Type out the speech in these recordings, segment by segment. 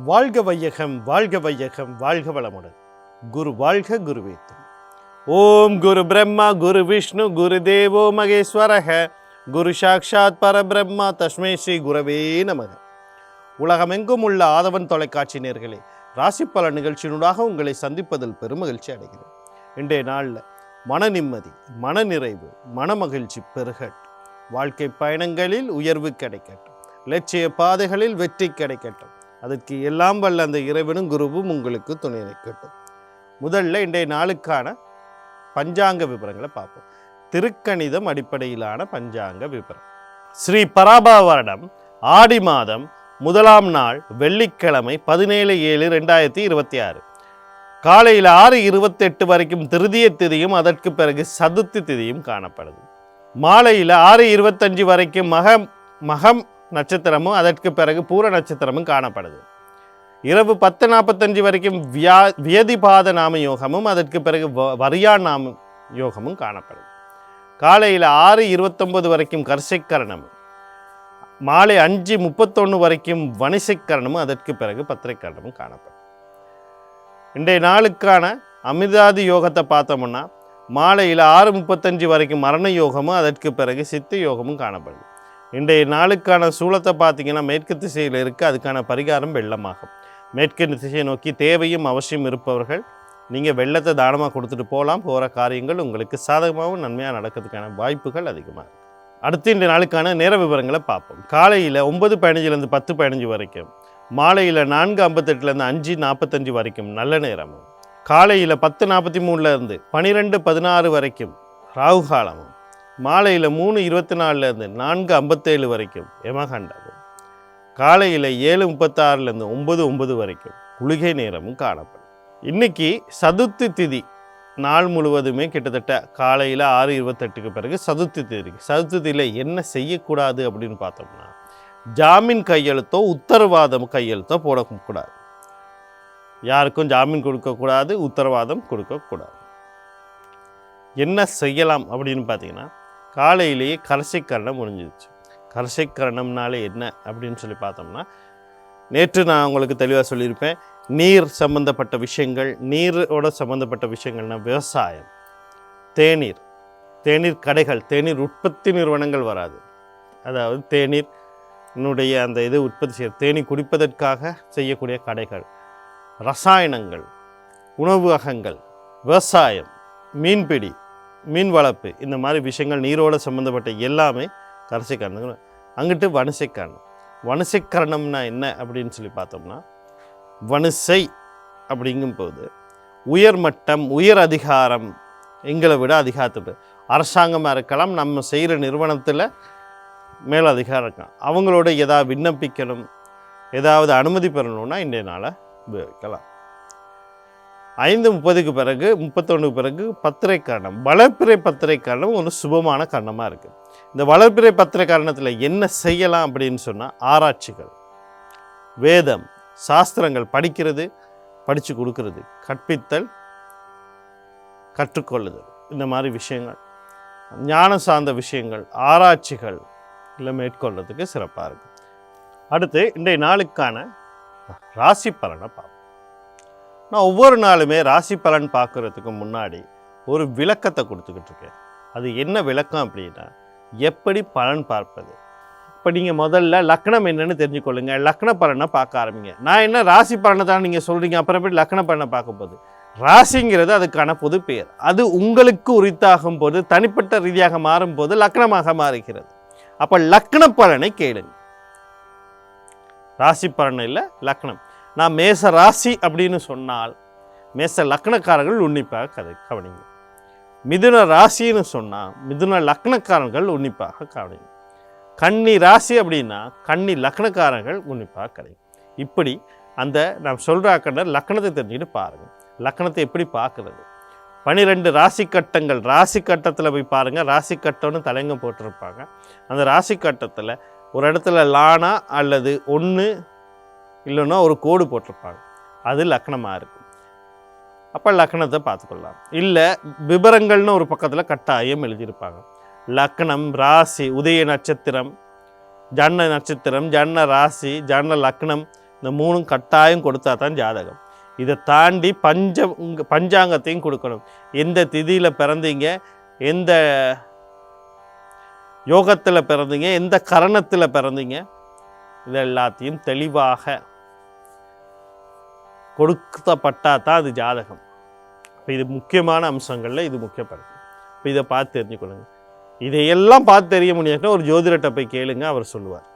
வாழ்க வையகம் வாழ்க வையகம் வாழ்க வளமுடன். குரு வாழ்க குருவேத்தும். ஓம் குரு பிரம்மா குரு விஷ்ணு குரு தேவோ மகேஸ்வரக குரு சாக்ஷாத் பரபிரம்மா தஸ்மை ஸ்ரீ குரவே நமக. உலகமெங்கும் உள்ள ஆதவன் தொலைக்காட்சி நேயர்களே, ராசி பல நிகழ்ச்சியினூடாக உங்களை சந்திப்பதில் பெருமகிழ்ச்சி அடைகிறேன். இன்றைய நாளில் மன நிம்மதி, மன நிறைவு, மன மகிழ்ச்சி பெருகட்டும். வாழ்க்கை பயணங்களில் உயர்வு கிடைக்கட்டும். லட்சிய பாதைகளில் வெற்றி கிடைக்கட்டும். அதற்கு எல்லாம் வல்ல அந்த இறைவனும் குருவும் உங்களுக்கு துணை நிற்கட்டும். முதல்ல இன்றைய நாளுக்கான பஞ்சாங்க விவரங்களை பார்ப்போம். திருக்கணிதம் அடிப்படையிலான பஞ்சாங்க விவரம். ஸ்ரீ பராபா வருடம் ஆடி மாதம் 1ஆம் நாள் வெள்ளிக்கிழமை 17/7/2026 காலையில் 6:28 வரைக்கும் திருதிய திதியும் அதற்கு பிறகு சதுர்த்தி திதியும் காணப்படுது. மாலையில் 6:25 வரைக்கும் மகம் நட்சத்திரமும் அதற்கு பிறகு பூர நட்சத்திரமும் காணப்படுது. இரவு 10:45 வரைக்கும் வியதிபாத நாம யோகமும் அதற்கு பிறகு வரியா நாம யோகமும் காணப்படுது. காலையில் 6:29 வரைக்கும் கர்ஷைக்கரணமும், மாலை 5:31 வரைக்கும் வணிசைக்கரணமும் அதற்கு பிறகு பத்திரைக்கரணமும் காணப்படும். இன்றைய நாளுக்கான அமிர்தாதி யோகத்தை பார்த்தோம்னா மாலையில் 6:35 வரைக்கும் மரண யோகமும் அதற்கு பிறகு சித்த யோகமும் காணப்படுது. இன்றைய நாளுக்கான சூலத்தை பார்த்தீங்கன்னா மேற்கு திசையில் இருக்குது. அதுக்கான பரிகாரம் வெள்ளமாகும். மேற்கு திசையை நோக்கி தேவையும் அவசியம் இருப்பவர்கள் நீங்கள் வெள்ளத்தை தானமாக கொடுத்துட்டு போகலாம். போகிற காரியங்கள் உங்களுக்கு சாதகமாகவும் நன்மையாக நடக்கிறதுக்கான வாய்ப்புகள் அதிகமாக இருக்குது. அடுத்து இன்றைய நாளுக்கான நேர விவரங்களை பார்ப்போம். காலையில் 9:15 10:15 வரைக்கும், மாலையில் 4:58 5:45 வரைக்கும் நல்ல நேரமும், காலையில் 10:43 12:16 வரைக்கும் ராகு காலமும், மாலையில் 3:24 4:57 வரைக்கும் யமகண்டமும், காலையில் 7:36 9:09 வரைக்கும் குளிகை நேரமும் காணப்படும். இன்னைக்கு சதுர்த்தி திதி நாள் முழுவதுமே கிட்டத்தட்ட காலையில் 6:28 பிறகு சதுர்த்தி திதி. சதுர்த்தி திதியில் என்ன செய்யக்கூடாது அப்படின்னு பார்த்தோம்னா, ஜாமீன் கையெழுத்தோ உத்தரவாதம் கையெழுத்தோ போடக்கூடாது. யாருக்கும் ஜாமீன் கொடுக்கக்கூடாது, உத்தரவாதம் கொடுக்கக்கூடாது. என்ன செய்யலாம் அப்படின்னு பார்த்தீங்கன்னா, காலையிலேயே கரசைக்கரணம் முடிஞ்சிருச்சு. கரசைக்கரணம்னாலே என்ன அப்படின்னு சொல்லி பார்த்தோம்னா, நேற்று நான் உங்களுக்கு தெளிவாக சொல்லியிருப்பேன். நீர் சம்பந்தப்பட்ட விஷயங்கள், நீரோட சம்பந்தப்பட்ட விஷயங்கள்னால் விவசாயம், தேநீர் கடைகள், தேநீர் உற்பத்தி நிறுவனங்கள் வராது. அதாவது தேநீர்னுடைய அந்த இது உற்பத்தி செய்ய தேநீர் குடிப்பதற்காக செய்யக்கூடிய கடைகள், ரசாயனங்கள், உணவகங்கள், விவசாயம், மீன்பிடி, மீன் வளர்ப்பு, இந்த மாதிரி விஷயங்கள் நீரோடு சம்மந்தப்பட்ட எல்லாமே கரசைக்கரணம். அங்கிட்டு வணிசைக்கரணம். வணிசைக்கரணம்னா என்ன அப்படின்னு சொல்லி பார்த்தோம்னா, வணிசை அப்படிங்கும்போது உயர்மட்டம், உயர் அதிகாரம், எங்களை விட அதிகாரத்து அரசாங்கமாக இருக்கலாம், நம்ம செய்கிற நிறுவனத்தில் மேல் அதிகாரம் இருக்கலாம். அவங்களோட ஏதாவது விண்ணப்பிக்கணும், ஏதாவது அனுமதி பெறணும்னா இன்றைய நாளை உபயோகிக்கலாம். 5:30 பிறகு 31 பிறகு பத்திரை கரணம், வளர்ப்பிறை பத்திரை கரணம் ஒரு சுபமான கரணமாக இருக்குது. இந்த வளர்ப்பிறை பத்திரை கரணத்தில் என்ன செய்யலாம் அப்படின்னு சொன்னால், ஆராய்ச்சிகள், வேதம், சாஸ்திரங்கள் படிக்கிறது, படித்து கொடுக்கறது, கற்பித்தல், கற்றுக்கொள்ளுதல், இந்த மாதிரி விஷயங்கள், ஞானம் சார்ந்த விஷயங்கள், ஆராய்ச்சிகள் இல்லை மேற்கொள்றதுக்கு சிறப்பாக இருக்கும். அடுத்து இன்றைய நாளுக்கான ராசி பலனை பார்ப்போம். நான் ஒவ்வொரு நாளுமே ராசி பலன் பார்க்குறதுக்கு முன்னாடி ஒரு விளக்கத்தை கொடுத்துக்கிட்டு இருக்கேன். அது என்ன விளக்கம் அப்படின்னா, எப்படி பலன் பார்ப்பது. இப்போ நீங்கள் முதல்ல லக்னம் என்னன்னு தெரிஞ்சுக்கொள்ளுங்க. லக்ன பலனை பார்க்க ஆரம்பிங்க. நான் என்ன ராசி பலனை தான் நீங்கள் சொல்கிறீங்க, அப்புறம் எப்படி லக்ன பலனை பார்க்க போகுது. ராசிங்கிறது அதுக்கான பொது பெயர். அது உங்களுக்கு உரித்தாகும் போது, தனிப்பட்ட ரீதியாக மாறும்போது லக்னமாக மாறுகிறது. அப்போ லக்ன பலனை கேளுங்க. ராசி பலன் இல்லை, லக்னம். நான் மேச ராசி அப்படின்னு சொன்னால் மேச லக்னக்காரர்கள் உன்னிப்பாக கவனிங்க. மிதுன ராசின்னு சொன்னால் மிதுன லக்னக்காரர்கள் உன்னிப்பாக கவனிங்க. கன்னி ராசி அப்படின்னா கன்னி லக்னக்காரர்கள் உன்னிப்பாக கவனிங்க. இப்படி அந்த நான் சொல்கிறாக்கிற லக்னத்தை தெரிஞ்சுக்கிட்டு பாருங்கள். லக்னத்தை எப்படி பார்க்குறது, 12 ராசி கட்டங்கள், ராசி கட்டத்தில் போய் பாருங்கள். ராசி கட்டம்னு தலைங்க போட்டிருப்பாங்க. அந்த ராசி கட்டத்தில் ஒரு இடத்துல லானா அல்லது 1 இல்லைன்னா ஒரு கோடு போட்டிருப்பாங்க. அது லக்னமாக இருக்கும். அப்போ லக்னத்தை பார்த்துக்கொள்ளலாம். இல்லை விபரங்கள்னு ஒரு பக்கத்தில் கட்டாயம் எழுதியிருப்பாங்க. லக்னம், ராசி, உதய நட்சத்திரம், ஜன்ன நட்சத்திரம், ஜன்ன ராசி, ஜன்ன லக்னம், இந்த 3 கட்டாயம் கொடுத்தா தான் ஜாதகம். இதை தாண்டி பஞ்சாங்கத்தையும் கொடுக்கணும். எந்த திதியில் பிறந்தீங்க, எந்த யோகத்தில் பிறந்தீங்க, எந்த கரணத்தில் பிறந்தீங்க, இது எல்லாத்தையும் தெளிவாக கொடுக்கப்பட்டால் தான் அது ஜாதகம். இப்போ இது முக்கியமான அம்சங்களில் இது முக்கியப்படுது. இப்போ இதை பார்த்து தெரிஞ்சுக்கொள்ளுங்க. இதையெல்லாம் பார்த்து தெரிய முடியாதுன்னா ஒரு ஜோதிடத்தை போய் கேளுங்க, அவர் சொல்லுவார்.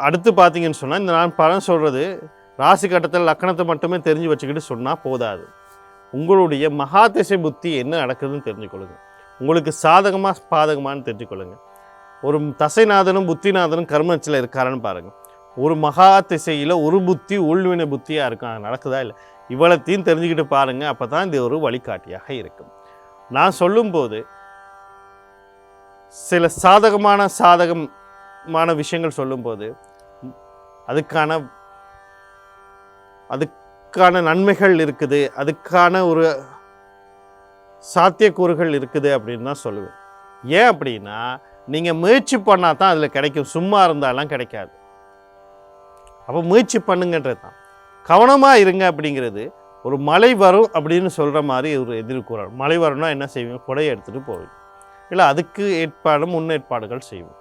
அடுத்து பார்த்தீங்கன்னு சொன்னால், இந்த நான் பலன் சொல்கிறது ராசி கட்டத்தில் லக்கணத்தை மட்டுமே தெரிஞ்சு வச்சுக்கிட்டு சொன்னால் போதாது. உங்களுடைய மகாதிசை புத்தி என்ன நடக்குதுன்னு தெரிஞ்சுக்கொள்ளுங்க. உங்களுக்கு சாதகமாக பாதகமானு தெரிஞ்சுக்கொள்ளுங்க. ஒரு தசைநாதனும் புத்திநாதனும் கர்மத்தில் இருக்காருன்னு பாருங்கள். ஒரு மகா திசையில் ஒரு புத்தி உள்வினை புத்தியாக இருக்கும். அது நடக்குதா இல்லை, இவ்வளத்தையும் தெரிஞ்சுக்கிட்டு பாருங்கள். அப்போ தான் இது ஒரு வழிகாட்டியாக இருக்கும். நான் சொல்லும்போது சில சாதகமான விஷயங்கள் சொல்லும்போது அதுக்கான நன்மைகள் இருக்குது, அதுக்கான ஒரு சாத்தியக்கூறுகள் இருக்குது அப்படின்னு தான் சொல்லுவேன். ஏன் அப்படின்னா, நீங்கள் முயற்சி பண்ணால் தான் அதில் கிடைக்கும், சும்மா இருந்தாலாம் கிடைக்காது. அப்போ முயற்சி பண்ணுங்கன்றது தான். கவனமாக இருங்க அப்படிங்கிறது ஒரு மழை வரும் அப்படின்னு சொல்கிற மாதிரி ஒரு எதிர்கூறல். மழை வரும்னா என்ன செய்வீங்க? குடையை எடுத்துகிட்டு போவீங்க, இல்லை அதுக்கு முன்னேற்பாடுகள் செய்வோம்.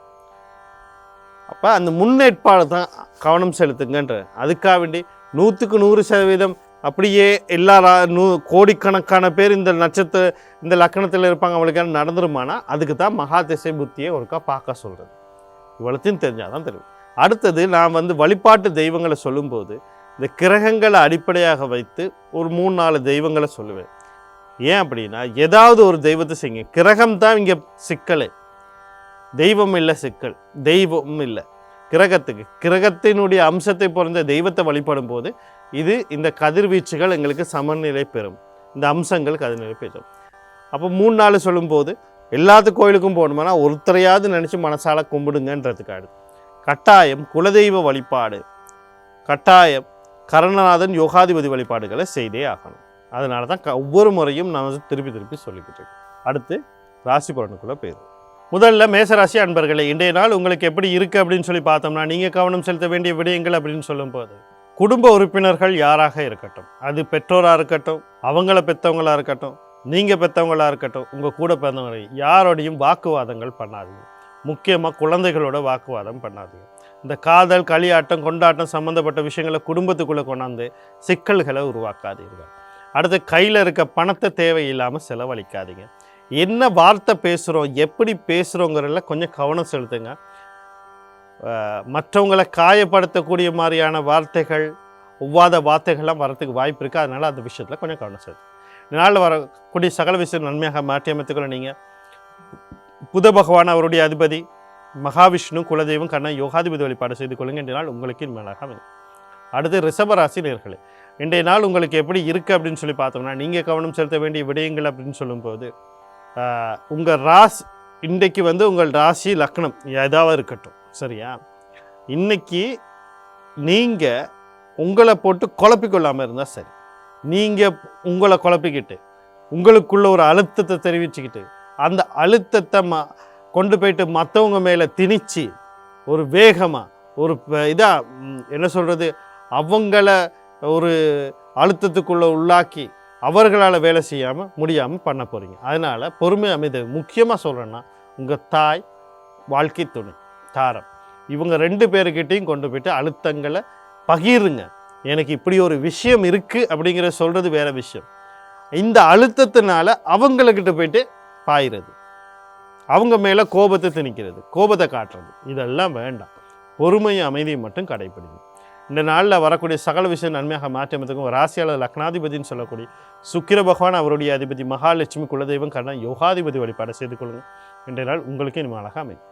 அப்போ அந்த முன்னேற்பாடு தான் கவனம் செலுத்துங்கன்ற. அதுக்காக வேண்டி 100க்கு 100% அப்படியே எல்லா கோடிக்கணக்கான பேர் இந்த லக்கணத்தில் இருப்பாங்க, அவளுக்கான நடந்துருமானா அதுக்கு தான் மகா திசை புத்தியை ஒருக்கா பார்க்க சொல்கிறது. இவ்வளத்தையும் தெரிஞ்சால் தான் தெரியும். அடுத்தது நான் வழிபாட்டு தெய்வங்களை சொல்லும்போது இந்த கிரகங்களை அடிப்படையாக வைத்து ஒரு 3-4 தெய்வங்களை சொல்லுவேன். ஏன் அப்படின்னா, ஏதாவது ஒரு தெய்வத்தை செய்யுங்க. கிரகம் தான் இங்கே சிக்கலே, தெய்வம் இல்லை சிக்கல். தெய்வம் இல்லை, கிரகத்தினுடைய அம்சத்தை பொறுத்த தெய்வத்தை வழிபடும் போது இந்த கதிர்வீச்சுகள் எங்களுக்கு சமநிலை பெறும், இந்த அம்சங்கள் கதிர்நிலை பெறும். அப்போ 3-4 சொல்லும்போது எல்லாத்து கோயிலுக்கும் போகணுமானா ஒருத்தரையாவது நினச்சி மனசால கும்பிடுங்கன்றதுக்காக கட்டாயம் குலதெய்வ வழிபாடு, கட்டாயம் கரணநாதன் யோகாதிபதி வழிபாடுகளை செய்தே ஆகணும். அதனால தான் ஒவ்வொரு முறையும் நான் திருப்பி சொல்லிக்கிட்டு இருக்கேன். அடுத்து ராசி பலனுக்குள்ளே போயிடும். முதல்ல மேசராசி அன்பர்களே, இன்றைய நாள் உங்களுக்கு எப்படி இருக்குது அப்படின்னு சொல்லி பார்த்தோம்னா, நீங்கள் கவனம் செலுத்த வேண்டிய விடயங்கள் அப்படின்னு சொல்லும்போது, குடும்ப உறுப்பினர்கள் யாராக இருக்கட்டும், அது பெற்றோராக இருக்கட்டும், அவங்கள பெற்றவங்களாக இருக்கட்டும், நீங்கள் பெற்றவங்களாக இருக்கட்டும், உங்கள் கூட பிறந்தவங்க யாரோடையும் வாக்குவாதங்கள் பண்ணாதீங்க. முக்கியமாக குழந்தைகளோட வாக்குவாதம் பண்ணாதீங்க. இந்த காதல், களியாட்டம், கொண்டாட்டம் சம்மந்தப்பட்ட விஷயங்களை குடும்பத்துக்குள்ளே கொண்டாந்து சிக்கல்களை உருவாக்காதீர்கள். அடுத்து கையில் இருக்க பணத்தை தேவையில்லாமல் செலவழிக்காதீங்க. என்ன வார்த்தை பேசுகிறோம், எப்படி பேசுகிறோங்கிறதுல கொஞ்சம் கவனம் செலுத்துங்க. மற்றவங்களை காயப்படுத்தக்கூடிய மாதிரியான வார்த்தைகள், ஒவ்வாத வார்த்தைகள்லாம் வரத்துக்கு வாய்ப்பு இருக்குது. அதனால் அந்த விஷயத்தில் கொஞ்சம் கவனம் செலுத்து. இதனால் வரக்கூடிய சகல விஷயம் நன்மையாக மாற்றி அமைத்துக்கொள்ள நீங்கள் புத பகவான் அவருடைய அதிபதி மகாவிஷ்ணு குலதெய்வம் கண்ண யோகாதிபதி வழிபாடு செய்து கொள்ளுங்க. இன்றைய நாள் உங்களுக்கு மேலாக அமையும். அடுத்து ரிஷபராசி நேயர்களே, இன்றைய நாள் உங்களுக்கு எப்படி இருக்குது அப்படின்னு சொல்லி பார்த்தோம்னா, நீங்கள் கவனம் செலுத்த வேண்டிய விடயங்கள் அப்படின்னு சொல்லும்போது, உங்கள் இன்றைக்கு உங்கள் ராசி லக்னம் ஏதாவது இருக்கட்டும், சரியா? இன்னைக்கு நீங்கள் உங்களை போட்டு குழப்பிக்கொள்ளாமல் இருந்தால் சரி. நீங்கள் உங்களை குழப்பிக்கிட்டு உங்களுக்குள்ள ஒரு அழுத்தத்தை தெரிவிச்சுக்கிட்டு அந்த அழுத்தத்தை கொண்டு போயிட்டு மற்றவங்க மேலே திணிச்சு ஒரு வேகமாக ஒரு என்ன சொல்கிறது, அவங்கள ஒரு அழுத்தத்துக்குள்ளே உள்ளாக்கி அவர்களால் வேலை முடியாமல் பண்ண போகிறீங்க. அதனால் பொறுமை அமைதி. முக்கியமாக சொல்கிறேன்னா, உங்கள் தாய், வாழ்க்கை துணை, தாரம், இவங்க 2 பேருக்கிட்டையும் கொண்டு போய்ட்டு அழுத்தங்களை பகிருங்க. எனக்கு இப்படி ஒரு விஷயம் இருக்குது அப்படிங்கிற சொல்கிறது வேறு விஷயம். இந்த அழுத்தத்தினால அவங்கக்கிட்ட போய்ட்டு பாயிறது, அவங்க மேலே கோபத்தை திணிக்கிறது, கோபத்தை காட்டுறது, இதெல்லாம் வேண்டாம். பொறுமையும் அமைதியும் மட்டும் கடைப்பிடிங்க. இந்த நாளில் வரக்கூடிய சகல விஷயம் நன்மையாக மாற்றமத்துக்கும் ராசியாளர் லக்னாதிபதினு சொல்லக்கூடிய சுக்கிர பகவான் அவருடைய அதிபதி மகாலட்சுமி குலதெய்வம் கண்ண யோகாதிபதி வழிபாடு செய்து கொள்ளுங்கள். இன்றைய நாள் உங்களுக்கு இனிமே அழகாக அமையும்.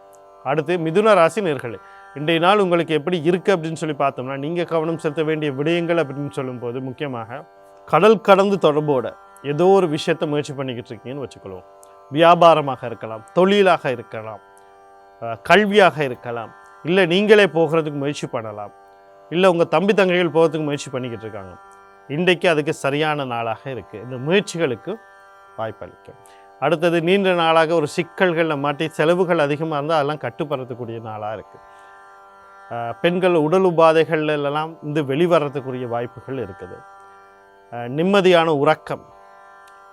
அடுத்து மிதுன ராசி நேயர்களே, இன்றைய நாள் உங்களுக்கு எப்படி இருக்குது அப்படின்னு சொல்லி பார்த்தோம்னா, நீங்கள் கவனம் செலுத்த வேண்டிய விடயங்கள் அப்படின்னு சொல்லும்போது, முக்கியமாக கடல் கடந்து தொடர்போட ஏதோ ஒரு விஷயத்தை முயற்சி பண்ணிக்கிட்டு இருக்கீங்கன்னு வச்சுக்கொள்வோம். வியாபாரமாக இருக்கலாம், தொழிலாக இருக்கலாம், கல்வியாக இருக்கலாம், இல்லை நீங்களே போகிறதுக்கு முயற்சி பண்ணலாம், இல்லை உங்கள் தம்பி தங்கைகள் போகிறதுக்கு முயற்சி பண்ணிக்கிட்டு இருக்காங்க. இன்றைக்கு அதுக்கு சரியான நாளாக இருக்குது. இந்த முயற்சிகளுக்கு வாய்ப்பளிக்கும். அடுத்தது நீண்ட நாளாக ஒரு சிக்கல்களில் மாட்டி செலவுகள் அதிகமாக இருந்தால் அதெல்லாம் கட்டுப்படுத்தக்கூடிய நாளாக இருக்குது. பெண்கள் உடல் உபாதைகள்லாம் வெளிவரத்துக்குரிய வாய்ப்புகள் இருக்குது. நிம்மதியான உறக்கம்,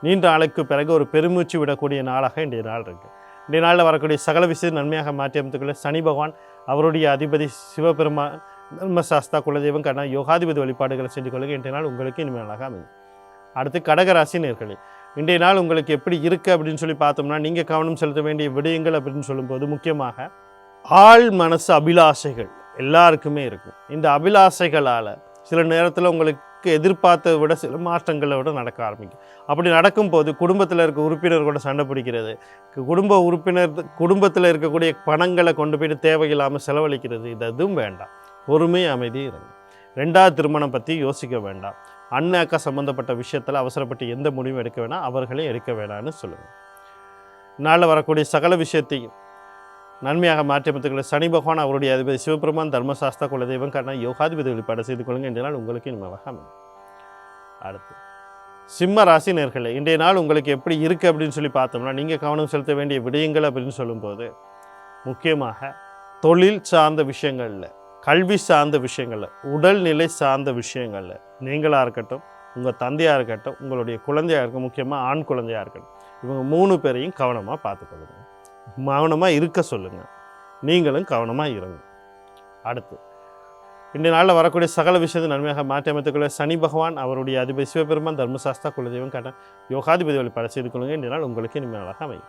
நீண்ட நாளுக்கு பிறகு ஒரு பெருமூச்சு விடக்கூடிய நாளாக இன்றைய நாள் இருக்குது. இன்றைய நாளில் வரக்கூடிய சகல விஷயம் நன்மையாக மாற்றி அமைத்துக்குள்ள சனி பகவான் அவருடைய அதிபதி சிவபெருமான் தர்மசாஸ்தா குலதெய்வம் கண்ணா யோகாதிபதி வழிபாடுகளை செஞ்சு கொள்ளுங்க. இன்றைய நாள் உங்களுக்கு இனிமேலாக அமையும். அடுத்து கடகராசி நேர்களே, இன்றைய நாள் உங்களுக்கு எப்படி இருக்குது அப்படின்னு சொல்லி பார்த்தோம்னா, நீங்கள் கவனம் செலுத்த வேண்டிய விடயங்கள் அப்படின்னு சொல்லும்போது முக்கியமாக ஆள் மனசு அபிலாஷைகள் எல்லாருக்குமே இருக்கும். இந்த அபிலாஷைகளால் சில நேரத்தில் உங்களுக்கு எதிர்பார்த்ததை விட சில மாற்றங்களை விட நடக்க ஆரம்பிக்கும். அப்படி நடக்கும்போது குடும்பத்தில் இருக்க உறுப்பினர் கூட சண்டை பிடிக்கிறது, குடும்பத்தில் இருக்கக்கூடிய பணங்களை கொண்டு போய்ட்டு தேவையில்லாமல் செலவழிக்கிறது, இது எதுவும் வேண்டாம். பொறுமை அமைதி இருங்க. 2வது திருமணம் பற்றி யோசிக்க வேண்டாம். அண்ணன் அக்கா சம்மந்தப்பட்ட விஷயத்தில் அவசரப்பட்டு எந்த முடிவும் எடுக்க வேணாம், அவர்களே எடுக்க வேணான்னு சொல்லுங்கள். நாளில் வரக்கூடிய சகல விஷயத்தையும் நன்மையாக மாற்றியமைத்துக்களை சனி பகவான் அவருடைய அதிபதி சிவபெருமான் தர்மசாஸ்தா குலதெய்வம் கண்ணா யோகாதிபதி வழிபாடு செய்து கொள்ளுங்க. இன்றைய நாள் உங்களுக்கு இனிமேலாக அமையும். அடுத்து சிம்ம ராசி நேர்களே, இன்றைய நாள் உங்களுக்கு எப்படி இருக்குது அப்படின்னு சொல்லி பார்த்தோம்னா, நீங்கள் கவனம் செலுத்த வேண்டிய விடயங்கள் அப்படின்னு சொல்லும்போது முக்கியமாக தொழில் சார்ந்த விஷயங்களில், கல்வி சார்ந்த விஷயங்களில், உடல்நிலை சார்ந்த விஷயங்களில் நீங்களாக இருக்கட்டும், உங்கள் தந்தையாக இருக்கட்டும், உங்களுடைய குழந்தையாக இருக்கட்டும், முக்கியமாக ஆண் குழந்தையாக இருக்கட்டும், இவங்க 3 பேரையும் கவனமாக பார்த்துக்கொள்ளுங்க. கவனமாக இருக்க சொல்லுங்கள். நீங்களும் கவனமாக இருங்க. அடுத்து இன்றைய நாளில் வரக்கூடிய சகல விஷயத்தை நன்மையாக மாற்றி அமைத்துக்கொள்ள சனி பகவான் அவருடைய அதிபதி சிவபெருமான் தர்மசாஸ்தா குலதெய்வம் கண்ண யோகாதிபதி வழிபாடு செய்து கொள்ளுங்க. இன்றைய நாள் உங்களுக்கு இனிமேலாக அமையும்.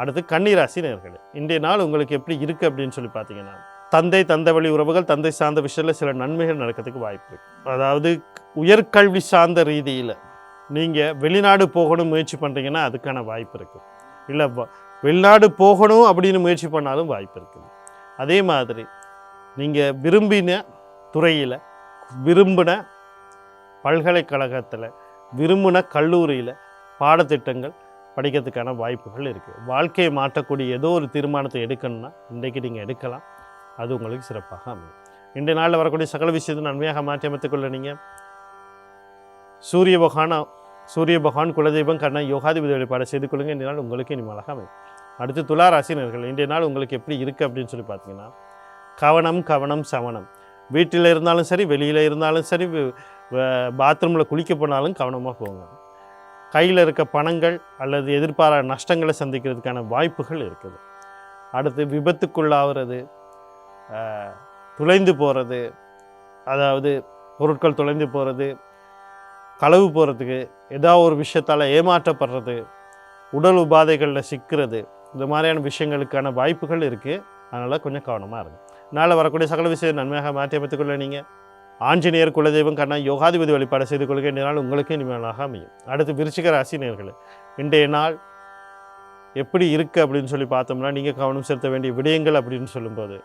அடுத்து கன்னிராசி நேர்களே, இன்றைய நாள் உங்களுக்கு எப்படி இருக்குது அப்படின்னு சொல்லி பார்த்தீங்கன்னா, தந்தை வழி உறவுகள், தந்தை சார்ந்த விஷயத்தில் சில நன்மைகள் நடக்கிறதுக்கு வாய்ப்பு இருக்குது. அதாவது உயர்கல்வி சார்ந்த ரீதியில் நீங்கள் வெளிநாடு போகணும் முயற்சி பண்ணுறீங்கன்னா அதுக்கான வாய்ப்பு இருக்குது. இல்லை வெளிநாடு போகணும் அப்படின்னு முயற்சி பண்ணாலும் வாய்ப்பு இருக்குது. அதே மாதிரி நீங்கள் விரும்பின துறையில், விரும்பின பல்கலைக்கழகத்தில், விரும்பின கல்லூரியில் பாடத்திட்டங்கள் படிக்கிறதுக்கான வாய்ப்புகள் இருக்குது. வாழ்க்கையை மாற்றக்கூடிய ஏதோ ஒரு தீர்மானத்தை எடுக்கணும்னா இன்றைக்கு நீங்கள் எடுக்கலாம். அது உங்களுக்கு சிறப்பாக அமையும். இன்றைய நாளில் வரக்கூடிய சகல விஷயத்தை நன்மையாக மாற்றி அமைத்துக்கொள்ள நீங்கள் சூரிய பகவான் குலதெய்வம் கண்ணா யோகாதிபதி வழிபாடு செய்து கொள்ளுங்க. இன்றைய நாள் உங்களுக்கு இனிமேலாக அமையும். அடுத்து துலா ராசினர்கள், இன்றைய நாள் உங்களுக்கு எப்படி இருக்குது அப்படின்னு சொல்லி பார்த்தீங்கன்னா, கவனம் சவனம். வீட்டில் இருந்தாலும் சரி, வெளியில் இருந்தாலும் சரி, பாத்ரூமில் குளிக்க போனாலும் கவனமாக போங்க. கையில் இருக்க பணங்கள் அல்லது எதிர்பாராத நஷ்டங்களை சந்திக்கிறதுக்கான வாய்ப்புகள் இருக்குது. அடுத்து விபத்துக்குள்ளாகிறது, துளைந்து போகிறது, அதாவது பொருட்கள் தொலைந்து போகிறது, களவு போகிறதுக்கு, ஏதாவது ஒரு விஷயத்தால் ஏமாற்றப்படுறது, உடல் உபாதைகளில் சிக்கிறது, இந்த மாதிரியான விஷயங்களுக்கான வாய்ப்புகள் இருக்குது. அதனால் கொஞ்சம் கவனமாக இருக்கும். நாளை வரக்கூடிய சகல விஷயம் நன்மையாக மாற்றி அமைத்துக்கொள்ள நீங்கள் ஆஞ்சநேயர் குலதெய்வம் கண்ணா யோகாதிபதி வழிபாடு செய்து கொள்கிற இன்றைய நாள் உங்களுக்கு இனிமேலாக அமையும். அடுத்து விருச்சிக ராசி நேயர்களே, இன்றைய நாள் எப்படி இருக்குது அப்படின்னு சொல்லி பார்த்தோம்னா, நீங்கள் கவனம் செலுத்த வேண்டிய விடயங்கள் அப்படின்னு சொல்லும்போது,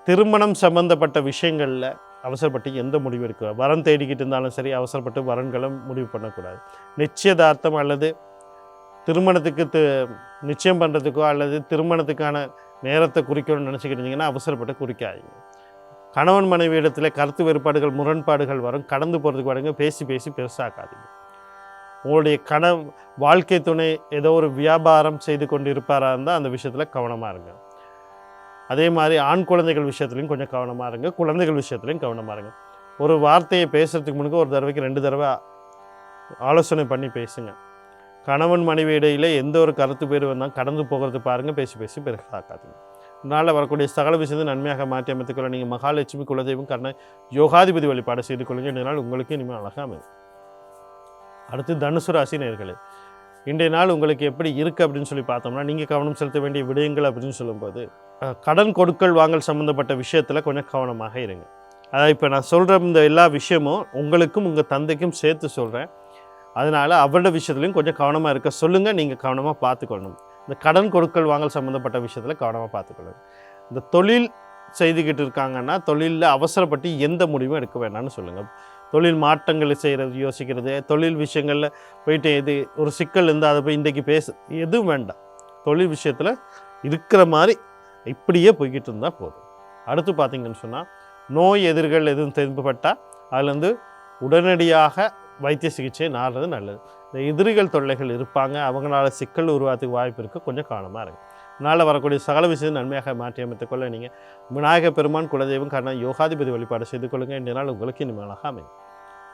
திருமணம் சம்பந்தப்பட்ட விஷயங்களில் அவசரப்பட்டு எந்த முடிவு எடுக்க, வரன் தேடிக்கிட்டு இருந்தாலும் சரி அவசரப்பட்டு வரன்களை முடிவு பண்ணக்கூடாது. நிச்சயதார்த்தம் அல்லது திருமணத்துக்கு நிச்சயம் பண்ணுறதுக்கோ அல்லது திருமணத்துக்கான நேரத்தை குறிக்கணும்னு நினச்சிக்கிட்டீங்கன்னா அவசரப்பட்டு குறிக்காதீங்க. கணவன் மனைவி இடத்துல கருத்து வேறுபாடுகள், முரண்பாடுகள் வரும். கடந்து போகிறதுக்கு பாருங்க, பேசி பெருசாக்காதீங்க. உங்களுடைய வாழ்க்கை துணை ஏதோ ஒரு வியாபாரம் செய்து கொண்டு இருப்பாராக இருந்தால் அந்த விஷயத்தில் கவனமாக இருங்க. அதே மாதிரி ஆண் குழந்தைகள் விஷயத்துலையும் கொஞ்சம் கவனமாக இருங்க, குழந்தைகள் விஷயத்துலையும் கவனமாக இருங்க. ஒரு வார்த்தையை பேசுகிறதுக்கு முன்னாடி ஒரு தடவைக்கு 2 தடவை ஆலோசனை பண்ணி பேசுங்க. கணவன் மனைவி இடையில் எந்த ஒரு கருத்து பேர் வந்தால் கடந்து போகிறது பாருங்கள், பேசி பெருசாக்காதீங்க. இதனால் வரக்கூடிய சகல விஷயத்தை நன்மையாக மாற்றி அமைத்துக்கொள்ள நீங்கள் மகாலட்சுமி குலதெய்வம் கண்ண யோகாதிபதி வழிபாடு செய்து கொள்ளுங்க. இன்றைய நாள் உங்களுக்கு இனிமேல் அழகாக அமையும். அடுத்து தனுசு ராசி நேயர்களே, இன்றைய நாள் உங்களுக்கு எப்படி இருக்குது அப்படின்னு சொல்லி பார்த்தோம்னா, நீங்கள் கவனம் செலுத்த வேண்டிய விடயங்கள் அப்படின்னு சொல்லும்போது, கடன் கொடுக்கல் வாங்கல் சம்மந்தப்பட்ட விஷயத்தில் கொஞ்சம் கவனமாக இருங்க. அதாவது இப்போ நான் சொல்கிற இந்த எல்லா விஷயமும் உங்களுக்கும் உங்கள் தந்தைக்கும் சேர்த்து சொல்கிறேன். அதனால் அவரோட விஷயத்துலையும் கொஞ்சம் கவனமாக இருக்க சொல்லுங்கள். நீங்கள் கவனமாக பார்த்துக்கொள்ளணும். இந்த கடன் கொடுக்கல் வாங்கல் சம்மந்தப்பட்ட விஷயத்தில் கவனமாக பார்த்துக்கொள்ளணும். இந்த தொழில் செய்துக்கிட்டு இருக்காங்கன்னா தொழிலில் அவசரப்பட்டு எந்த முடிவும் எடுக்க வேண்டாம்னு சொல்லுங்கள். தொழில் மாற்றங்களை செய்கிறது, யோசிக்கிறது, தொழில் விஷயங்களில் போயிட்டு எது ஒரு சிக்கல் இருந்தால் அதை போய் இன்றைக்கி எதுவும் வேண்டாம். தொழில் விஷயத்தில் இருக்கிற மாதிரி இப்படியே போய்கிட்டு இருந்தால் போதும். அடுத்து பார்த்திங்கன்னு சொன்னால், நோய் எதிர்கள் எதுவும் தென்பட்டால் அதுலேருந்து உடனடியாக வைத்திய சிகிச்சை நாடுறது நல்லது. இந்த எதிரிகள் தொல்லைகள் இருப்பாங்க, அவங்களால சிக்கல் உருவாகிறதுக்கு வாய்ப்பு இருக்குது. கொஞ்சம் கவனமாக இருங்க. இதனால் வரக்கூடிய சகல விஷயம் நன்மையாக மாற்றி அமைத்துக் கொள்ள நீங்கள் விநாயக பெருமான் குலதெய்வம் கர்ண யோகாதிபதி வழிபாடு செய்து கொள்ளுங்கள். இன்றைய நாள் உங்களுக்கு இனிமேலாக அமையும்.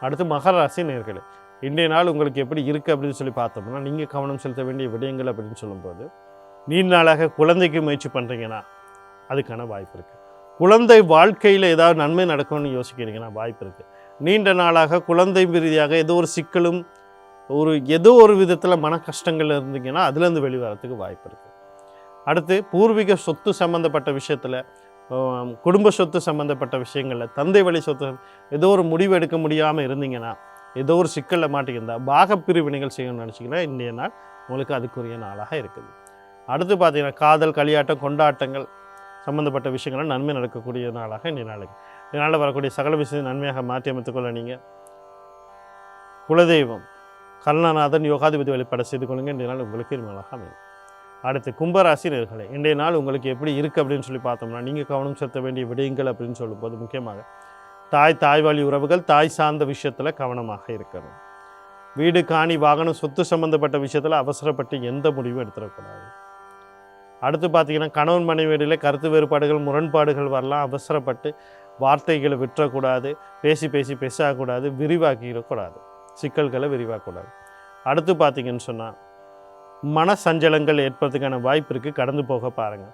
அடுத்து மகர ராசி நேயர்களே, இன்றைய நாள் உங்களுக்கு எப்படி இருக்குது அப்படின்னு சொல்லி பார்த்தோம்னா, நீங்கள் கவனம் செலுத்த வேண்டிய விடயங்கள் அப்படின்னு சொல்லும்போது, நீண்ட நாளாக குழந்தைக்கு முயற்சி பண்ணுறீங்கன்னா அதுக்கான வாய்ப்பு இருக்குது. குழந்தை வாழ்க்கையில் ஏதாவது நன்மை நடக்கும்னு யோசிக்கிறீங்கன்னா வாய்ப்பு இருக்குது. நீண்ட நாளாக குழந்தை ரீதியாக ஏதோ ஒரு சிக்கலும் ஏதோ ஒரு விதத்தில் மன கஷ்டங்கள் இருந்தீங்கன்னா அதுலேருந்து வெளிவரத்துக்கு வாய்ப்பு இருக்குது. அடுத்து பூர்வீக சொத்து சம்மந்தப்பட்ட விஷயத்தில், குடும்ப சொத்து சம்மந்தப்பட்ட விஷயங்களில், தந்தை வழி சொத்து ஏதோ ஒரு முடிவு எடுக்க முடியாமல் இருந்தீங்கன்னா, ஏதோ ஒரு சிக்கலில் மாட்டிக்கிருந்தால் பாகப்பிரிவினைகள் செய்யணும்னு நினச்சிங்கன்னா இன்றைய நாள் உங்களுக்கு அதுக்குரிய நாளாக இருக்குது. அடுத்து பார்த்தீங்கன்னா காதல், களியாட்டம், கொண்டாட்டங்கள் சம்மந்தப்பட்ட விஷயங்கள்லாம் நன்மை நடக்கக்கூடிய நாளாக இன்றைய நாளுக்கு. இதனால் வரக்கூடிய சகல விஷயம் நன்மையாக மாற்றி அமைத்துக்கொள்ள நீங்கள் குலதெய்வம் கருணாநாதன் யோகாதிபதி வழிபாடு செய்து கொள்ளுங்கள். இன்றைய நாள் உங்களுக்கு இனிமேலாக அமையும். அடுத்து கும்பராசி நேயர்களே, இன்றைய நாள் உங்களுக்கு எப்படி இருக்குது அப்படின்னு சொல்லி பார்த்தோம்னா, நீங்கள் கவனம் செலுத்த வேண்டிய விடயங்கள் அப்படின்னு சொல்லும்போது முக்கியமாக தாய் வழி உறவுகள், தாய் சார்ந்த விஷயத்தில் கவனமாக இருக்கணும். வீடு, காணி, வாகனம், சொத்து சம்மந்தப்பட்ட விஷயத்தில் அவசரப்பட்டு எந்த முடிவும் எடுத்துடக்கூடாது. அடுத்து பார்த்தீங்கன்னா கணவன் மனைவியிடையிலே கருத்து வேறுபாடுகள், முரண்பாடுகள் வரலாம். அவசரப்பட்டு வார்த்தைகளை விட்டுறக்கூடாது, பேசக்கூடாது, விரிவாக்கிடக்கூடாது, சிக்கல்களை விரிவாக்கக்கூடாது. அடுத்து பார்த்தீங்கன்னு சொன்னால் மன சஞ்சலங்கள் ஏற்படுறதுக்கான வாய்ப்பு இருக்குது, கடந்து போக பாருங்கள்.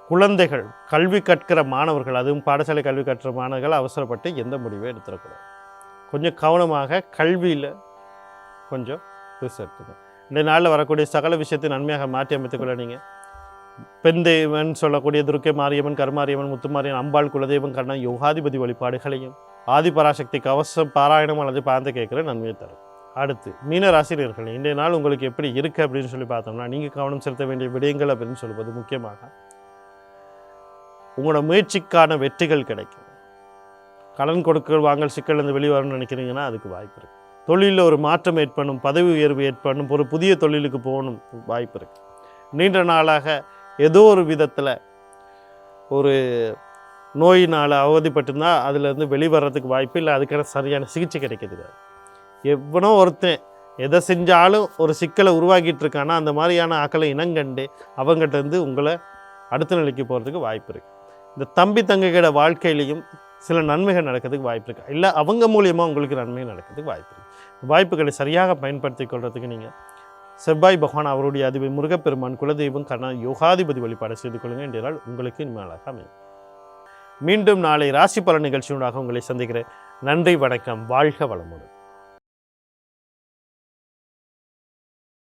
குழந்தைகள், கல்வி கற்கிற மாணவர்கள், அதுவும் பாடசாலை கல்வி கற்கிற மாணவர்கள் அவசரப்பட்டு எந்த முடிவும் எடுத்துடக்கூடாது. கொஞ்சம் கவனமாக கல்வியில் கொஞ்சம் எடுத்துங்க. இந்த நாளில் வரக்கூடிய சகல விஷயத்தை நன்மையாக மாற்றி அமைத்துக்கொள்ள நீங்கள் பெண் தெய்வன் சொல்லக்கூடிய துர்க்கை மாரியம்மன், கருமாரியம்மன், முத்துமாரியம்மன், அம்பாள், குலதெய்வம் கர்ண யோகாதிபதி வழிபாடுகளையும் ஆதிபராசக்தி கவசம் பாராயணம் அல்லது பார்த்து கேட்குற நன்மையை தரும். அடுத்து மீனராசி நேயர்களே, இன்றைய நாள் உங்களுக்கு எப்படி இருக்குது அப்படின்னு சொல்லி பார்த்தோம்னா, நீங்கள் கவனம் செலுத்த வேண்டிய விடயங்கள் அப்படின்னு சொல்லுவது முக்கியமாக உங்களோட முயற்சிக்கான வெற்றிகள் கிடைக்கும். கடன் கொடுக்கல் வாங்கல் சிக்கல்லேருந்து வெளிவரணும்னு நினைக்கிறீங்கன்னா அதுக்கு வாய்ப்பு இருக்குது. தொழிலில் ஒரு மாற்றம் ஏற்படணும், பதவி உயர்வு ஏற்படணும், ஒரு புதிய தொழிலுக்கு போகணும் வாய்ப்பு இருக்குது. நீண்ட நாளாக ஏதோ ஒரு விதத்தில் ஒரு நோயினால் அவதிப்பட்டிருந்தால் அதிலேருந்து வெளிவரத்துக்கு வாய்ப்பு இல்லை, அதுக்கான சரியான சிகிச்சை கிடைக்கிறது. எவனோ ஒருத்தன் எதை செஞ்சாலும் ஒரு சிக்கலை உருவாக்கிட்டு இருக்கானா அந்த மாதிரியான ஆக்களை இனங்கண்டு அவங்ககிட்ட உங்களை அடுத்த நிலைக்கு போகிறதுக்கு வாய்ப்பு இருக்குது. இந்த தம்பி தங்கையோட வாழ்க்கையிலையும் சில நன்மைகள் நடக்கிறதுக்கு வாய்ப்பு இருக்குது, இல்லை அவங்க மூலியமாக உங்களுக்கு நன்மை நடக்கிறதுக்கு வாய்ப்பு இருக்குது. வாய்ப்புகளை சரியாக பயன்படுத்தி கொள்றதுக்கு நீங்கள் செவ்வாய் பகவான், அவருடைய அதிபதி முருகப்பெருமான், குலதெய்வம் கர்ண யோகாதிபதி வழிபாடு செய்து கொள்ளுங்கள். இன்றைய நாள் உங்களுக்கு இனிமேலாக அமையும். மீண்டும் நாளை ராசி பலன் நிகழ்ச்சியூடாக உங்களை சந்திக்கிறேன். நன்றி, வணக்கம், வாழ்க வளமுடன்.